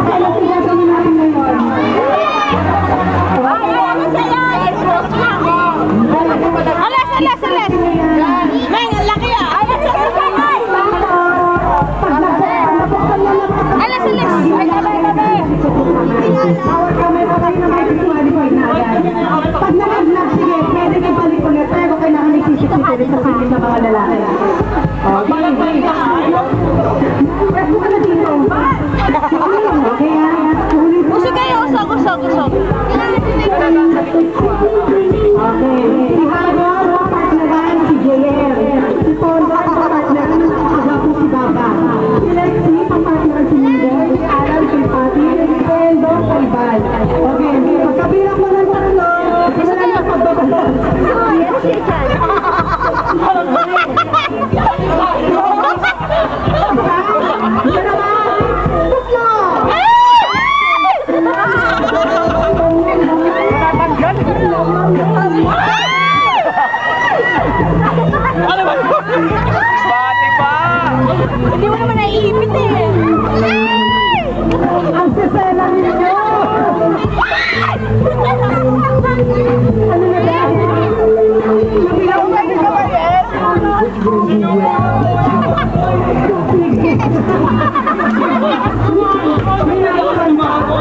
Kailan pinagawin natin ngayon? Alas! Meng, ang laki ah! Alas! Bawat kamay pa tayo na may disqualified na agad. Pag nalaglag, sige, pwede kayo balik ulit. Pero kailangan nagsisip-sip sa sili sa mga lalaki. Okay. Press mo ka na dito. Okay, ha? Usog kayo, usog. Okay. Si Hago, partneran si JR. Si Pondo, partneran si Baba. Si Lexi, partneran si Miguel. Si Alan, si Pati. Si Pondo, si Bal. Okay. Pagkabilang mo ng tatlo, wala na pagbabala. Bati pa! Hindi mo naman naiipit eh. Ang sisela ninyo! Ano na ba? Nabilang ba yung kabayan? May nakakan ba ako?